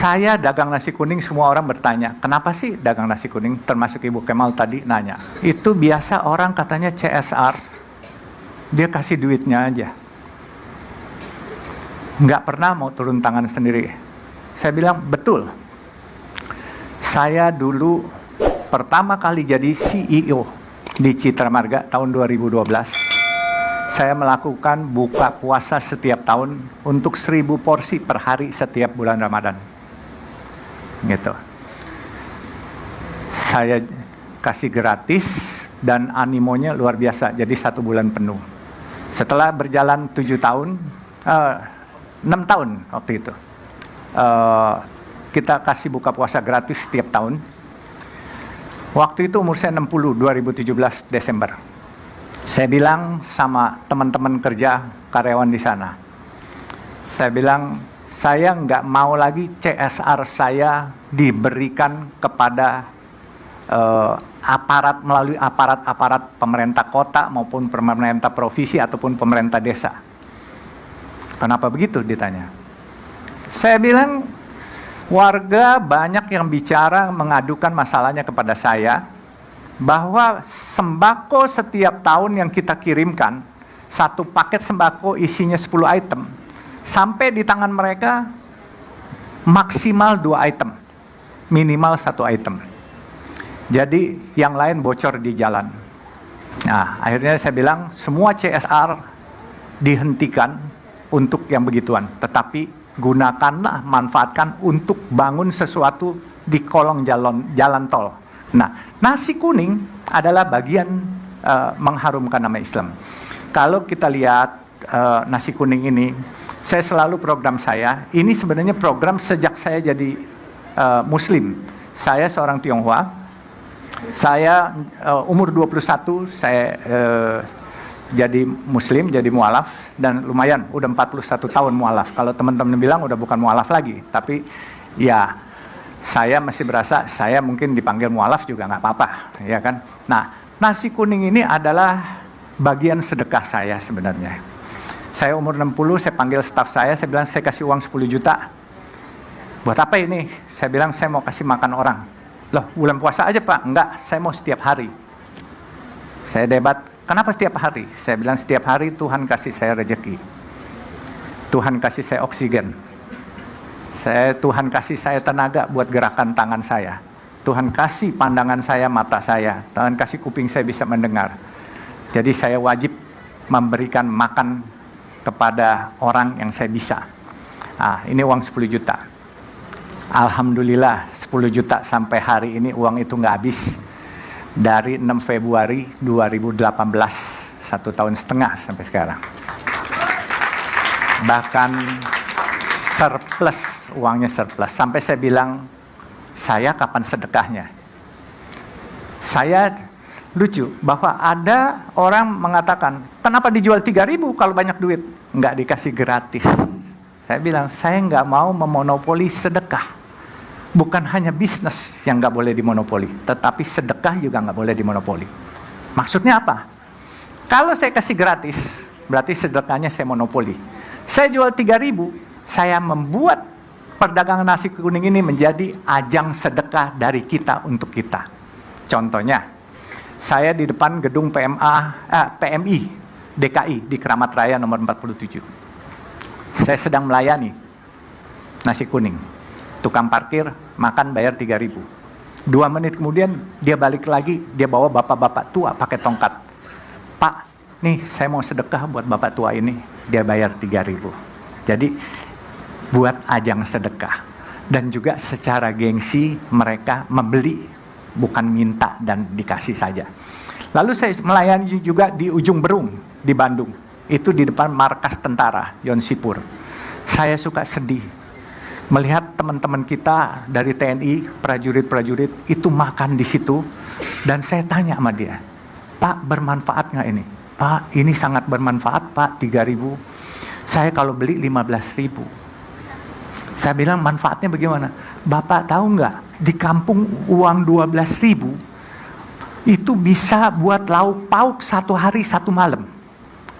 Saya dagang nasi kuning, semua orang bertanya, kenapa sih dagang nasi kuning? Termasuk Ibu Kemal tadi nanya. Itu biasa orang katanya CSR, dia kasih duitnya aja. Nggak pernah mau turun tangan sendiri. Saya bilang, betul. Saya dulu pertama kali jadi CEO di Citra Marga tahun 2012. Saya melakukan buka puasa setiap tahun untuk 1000 porsi per hari setiap bulan Ramadan. Gitu. Saya kasih gratis dan animonya luar biasa, jadi 1 bulan penuh. Setelah berjalan 7 tahun, 6 tahun waktu itu, kita kasih buka puasa gratis setiap tahun. Waktu itu umur saya 60, 2017 Desember. Saya bilang sama teman-teman kerja karyawan di sana, saya bilang, saya nggak mau lagi CSR saya diberikan kepada aparat melalui aparat-aparat pemerintah kota maupun pemerintah provinsi ataupun pemerintah desa. Kenapa begitu ditanya? Saya bilang, warga banyak yang bicara mengadukan masalahnya kepada saya, bahwa sembako setiap tahun yang kita kirimkan, 1 paket sembako isinya 10 item, sampai di tangan mereka maksimal 2 item, minimal 1 item. Jadi yang lain bocor di jalan. Nah, akhirnya saya bilang semua CSR dihentikan untuk yang begituan, tetapi gunakanlah, manfaatkan untuk bangun sesuatu di kolong jalan tol. Nah, nasi kuning adalah bagian mengharumkan nama Islam. Kalau kita lihat nasi kuning ini, saya selalu program saya, ini sebenarnya program sejak saya jadi Muslim. Saya seorang Tionghoa, saya umur 21, saya jadi Muslim, jadi mualaf, dan lumayan, udah 41 tahun mualaf. Kalau teman-teman bilang udah bukan mualaf lagi, tapi ya, saya masih berasa saya mungkin dipanggil mualaf juga nggak apa-apa, ya kan? Nah, nasi kuning ini adalah bagian sedekah saya sebenarnya. Saya umur 60, saya panggil staf saya bilang saya kasih uang 10 juta. Buat apa ini? Saya bilang saya mau kasih makan orang. Loh, bulan puasa aja Pak? Enggak, saya mau setiap hari. Saya debat, kenapa setiap hari? Saya bilang setiap hari Tuhan kasih saya rezeki. Tuhan kasih saya oksigen. Tuhan kasih saya tenaga buat gerakan tangan saya. Tuhan kasih pandangan saya, mata saya. Tuhan kasih kuping saya bisa mendengar. Jadi saya wajib memberikan makan kepada orang yang saya bisa. Nah, ini uang 10 juta. Alhamdulillah 10 juta sampai hari ini uang itu nggak habis. Dari 6 Februari 2018, 1,5 tahun sampai sekarang. Bahkan surplus, uangnya surplus. Sampai saya bilang, saya kapan sedekahnya? Saya lucu, bahwa ada orang mengatakan, kenapa dijual 3.000 kalau banyak duit? Nggak dikasih gratis. Saya bilang, saya nggak mau memonopoli sedekah. Bukan hanya bisnis yang nggak boleh dimonopoli, tetapi sedekah juga nggak boleh dimonopoli. Maksudnya apa? Kalau saya kasih gratis, berarti sedekahnya saya monopoli. Saya jual 3.000, saya membuat perdagangan nasi kuning ini menjadi ajang sedekah dari kita untuk kita. Contohnya, saya di depan gedung PMI DKI di Keramat Raya nomor 47. Saya sedang melayani nasi kuning. Tukang parkir, makan bayar 3.000. 2 menit kemudian dia balik lagi, dia bawa bapak-bapak tua pakai tongkat. Pak, nih saya mau sedekah buat bapak tua ini, dia bayar 3.000. Jadi buat ajang sedekah. Dan juga secara gengsi mereka membeli, bukan minta dan dikasih saja. Lalu saya melayani juga di Ujung Berung di Bandung. Itu di depan markas tentara Yon Sipur. Saya suka sedih melihat teman-teman kita dari TNI, prajurit-prajurit itu makan di situ. Dan saya tanya sama dia, Pak, bermanfaat nggak ini? Pak, ini sangat bermanfaat Pak, 3.000. Saya kalau beli 15.000. Saya bilang manfaatnya bagaimana? Bapak tahu nggak, di kampung uang 12.000 itu bisa buat lauk pauk 1 hari 1 malam,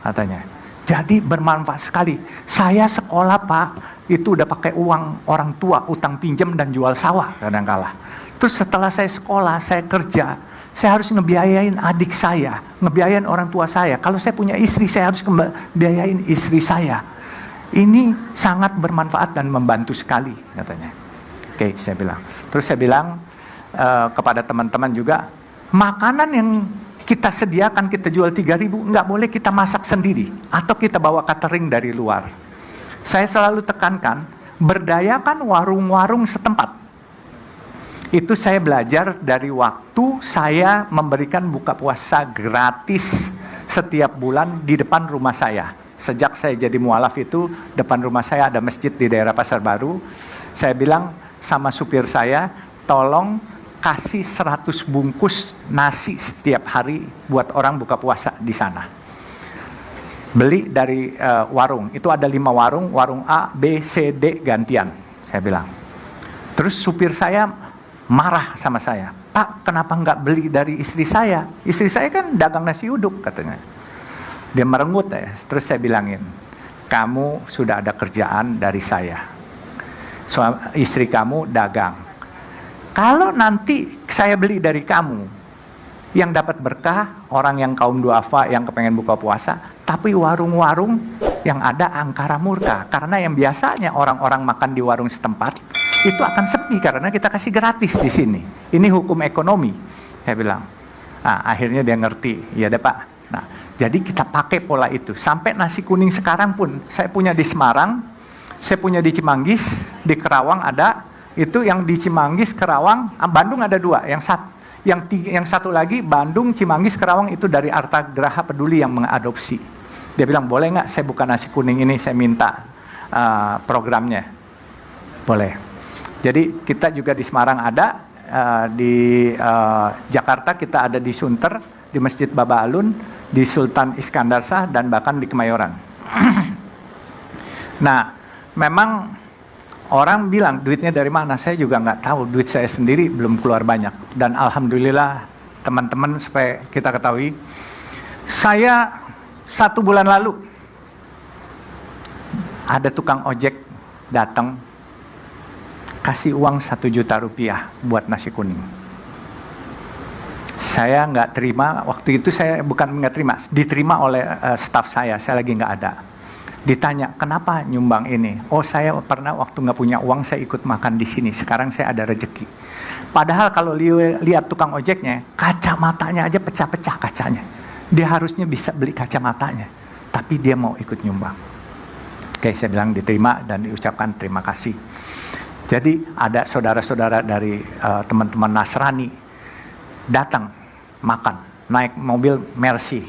katanya. Jadi bermanfaat sekali. Saya sekolah Pak, itu udah pakai uang orang tua, utang pinjam dan jual sawah kadang-kala. Terus setelah saya sekolah, saya kerja, saya harus ngebiayain adik saya, ngebiayain orang tua saya. Kalau saya punya istri, saya harus ngebiayain istri saya. Ini sangat bermanfaat dan membantu sekali katanya. Oke, saya bilang. Terus saya bilang kepada teman-teman juga, makanan yang kita sediakan, kita jual 3.000, nggak boleh kita masak sendiri atau kita bawa catering dari luar. Saya selalu tekankan, berdayakan warung-warung setempat. Itu saya belajar dari waktu saya memberikan buka puasa gratis setiap bulan di depan rumah saya. Sejak saya jadi mualaf itu, depan rumah saya ada masjid di daerah Pasar Baru. Saya bilang sama supir saya, tolong kasih 100 bungkus nasi setiap hari buat orang buka puasa di sana. Beli dari warung, itu ada 5 warung, warung A, B, C, D gantian, saya bilang. Terus supir saya marah sama saya, Pak kenapa nggak beli dari istri saya? Istri saya kan dagang nasi uduk katanya. Dia merenggut ya, terus saya bilangin, kamu sudah ada kerjaan dari saya. Istri kamu dagang. Kalau nanti saya beli dari kamu, yang dapat berkah, orang yang kaum duafa yang kepengen buka puasa, tapi warung-warung yang ada angkara murka. Karena yang biasanya orang-orang makan di warung setempat, itu akan sepi karena kita kasih gratis di sini. Ini hukum ekonomi, saya bilang. Nah, akhirnya dia ngerti, ya deh Pak. Nah, jadi kita pakai pola itu. Sampai nasi kuning sekarang pun, saya punya di Semarang, saya punya di Cimanggis, di Kerawang ada. Itu yang di Cimanggis, Kerawang, Bandung ada 2. Yang satu lagi Bandung, Cimanggis, Kerawang itu dari Arta Graha Peduli yang mengadopsi. Dia bilang, boleh nggak saya buka nasi kuning ini, saya minta programnya. Boleh. Jadi kita juga di Semarang ada, di Jakarta kita ada di Sunter, di Masjid Baba Alun, di Sultan Iskandar Shah, dan bahkan di Kemayoran. Nah, memang orang bilang duitnya dari mana, saya juga nggak tahu, duit saya sendiri belum keluar banyak. Dan alhamdulillah teman-teman, supaya kita ketahui, saya 1 bulan lalu ada tukang ojek datang kasih uang 1 juta rupiah buat nasi kuning. Saya nggak terima, waktu itu saya bukan nggak terima, diterima oleh staf saya lagi nggak ada. Ditanya, kenapa nyumbang ini? Oh, saya pernah waktu nggak punya uang, saya ikut makan di sini. Sekarang saya ada rezeki. Padahal kalau lihat tukang ojeknya, kacamatanya aja pecah-pecah kacanya. Dia harusnya bisa beli kacamatanya, tapi dia mau ikut nyumbang. Oke, saya bilang diterima dan diucapkan terima kasih. Jadi ada saudara-saudara dari teman-teman Nasrani datang makan, naik mobil Mercy.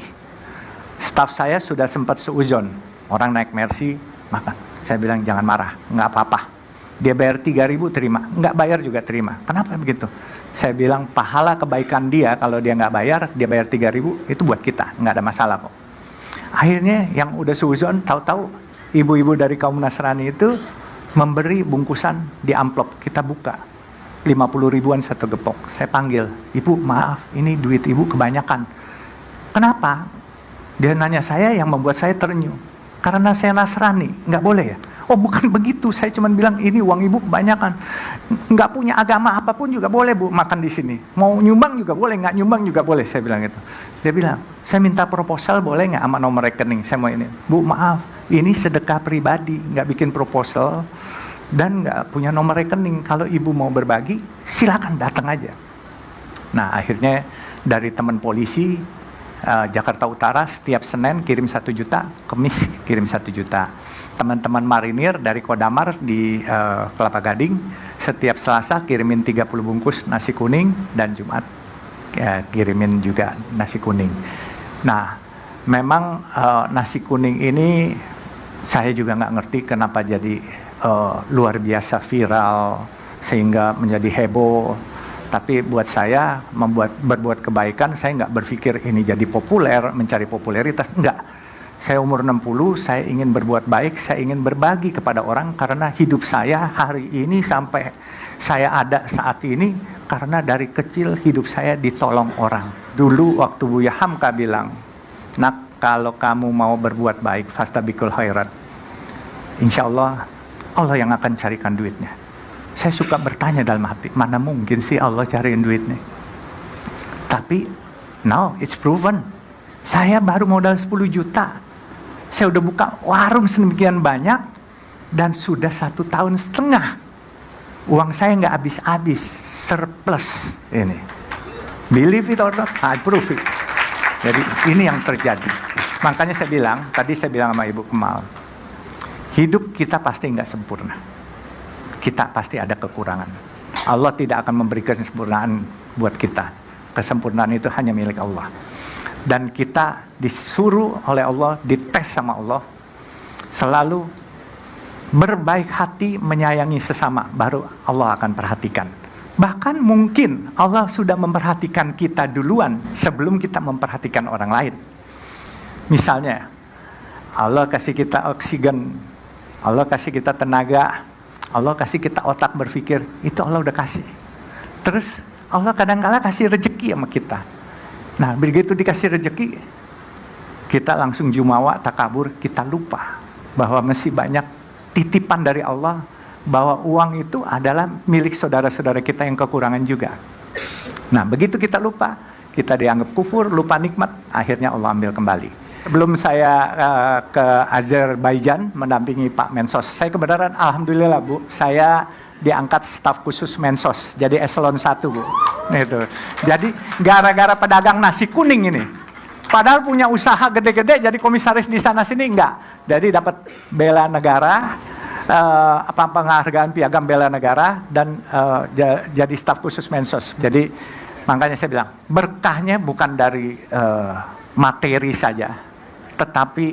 Staf saya sudah sempat seuzon. Orang naik Mercy, makan. Saya bilang jangan marah, nggak apa-apa. Dia bayar 3.000 terima, nggak bayar juga terima. Kenapa begitu? Saya bilang pahala kebaikan dia, kalau dia nggak bayar, dia bayar 3.000, itu buat kita, nggak ada masalah kok. Akhirnya yang udah seuzon, tahu-tahu ibu-ibu dari kaum Nasrani itu memberi bungkusan di amplop, kita buka. 50 ribuan 1 gepok. Saya panggil, ibu maaf, ini duit ibu kebanyakan. Kenapa? Dia nanya saya, yang membuat saya terenyuh. Karena saya Nasrani, nggak boleh ya? Oh bukan begitu, saya cuma bilang ini uang ibu kebanyakan. Nggak punya agama apapun juga boleh bu makan di sini. Mau nyumbang juga boleh, nggak nyumbang juga boleh, saya bilang gitu. Dia bilang, saya minta proposal boleh nggak sama nomor rekening, saya mau ini. Bu maaf, ini sedekah pribadi, nggak bikin proposal dan nggak punya nomor rekening. Kalau ibu mau berbagi, silakan datang aja. Nah akhirnya dari teman polisi, Jakarta Utara setiap Senin kirim 1 juta, Kamis kirim 1 juta. Teman-teman marinir dari Kodamar di Kelapa Gading setiap Selasa kirimin 30 bungkus nasi kuning dan Jumat kirimin juga nasi kuning. Nah, memang nasi kuning ini saya juga nggak ngerti kenapa jadi luar biasa viral sehingga menjadi heboh. Tapi buat saya berbuat kebaikan, saya nggak berpikir ini jadi populer, mencari popularitas, enggak. Saya umur 60, saya ingin berbuat baik, saya ingin berbagi kepada orang karena hidup saya hari ini sampai saya ada saat ini karena dari kecil hidup saya ditolong orang. Dulu waktu Buya Hamka bilang, nak kalau kamu mau berbuat baik, fastabiqul khairat, insya Allah, Allah yang akan carikan duitnya. Saya suka bertanya dalam hati, mana mungkin sih Allah cariin duitnya? Tapi, now it's proven. Saya baru modal 10 juta. Saya udah buka warung sedemikian banyak, dan sudah 1,5 tahun. Uang saya nggak habis-habis, surplus ini. Believe it or not, I prove it. Jadi ini yang terjadi. Makanya tadi saya bilang sama Ibu Kemal, hidup kita pasti nggak sempurna. Kita pasti ada kekurangan. Allah tidak akan memberikan kesempurnaan buat kita. Kesempurnaan itu hanya milik Allah. Dan kita disuruh oleh Allah, dites sama Allah, selalu berbaik hati menyayangi sesama, baru Allah akan perhatikan. Bahkan mungkin Allah sudah memperhatikan kita duluan sebelum kita memperhatikan orang lain. Misalnya, Allah kasih kita oksigen, Allah kasih kita tenaga, Allah kasih kita otak berpikir, itu Allah udah kasih. Terus Allah kadang-kala kasih rezeki sama kita. Nah, begitu dikasih rezeki, kita langsung jumawa, takabur, kita lupa bahwa masih banyak titipan dari Allah, bahwa uang itu adalah milik saudara-saudara kita yang kekurangan juga. Nah, begitu kita lupa, kita dianggap kufur, lupa nikmat, akhirnya Allah ambil kembali. Sebelum saya ke Azerbaijan mendampingi Pak Mensos, saya kebenaran alhamdulillah Bu, saya diangkat staf khusus Mensos, jadi eselon 1 Bu. Gitu. Jadi gara-gara pedagang nasi kuning ini, padahal punya usaha gede-gede, jadi komisaris di sana sini enggak. Jadi dapat bela negara, penghargaan piagam bela negara, dan jadi staf khusus Mensos. Jadi makanya saya bilang, berkahnya bukan dari materi saja, tetapi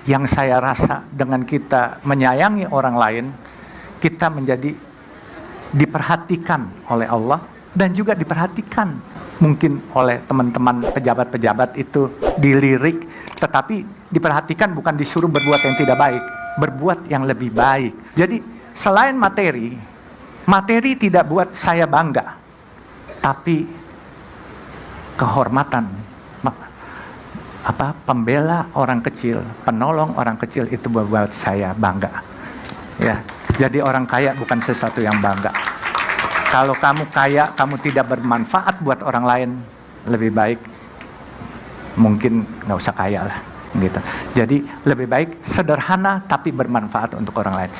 yang saya rasa dengan kita menyayangi orang lain, kita menjadi diperhatikan oleh Allah, dan juga diperhatikan mungkin oleh teman-teman pejabat-pejabat itu dilirik, tetapi diperhatikan bukan disuruh berbuat yang tidak baik, berbuat yang lebih baik. Jadi selain materi, materi tidak buat saya bangga, tapi kehormatan, pembela orang kecil, penolong orang kecil, itu membuat saya bangga. Ya, jadi orang kaya bukan sesuatu yang bangga. Kalau kamu kaya, kamu tidak bermanfaat buat orang lain, lebih baik mungkin nggak usah kaya lah, gitu. Jadi lebih baik sederhana tapi bermanfaat untuk orang lain.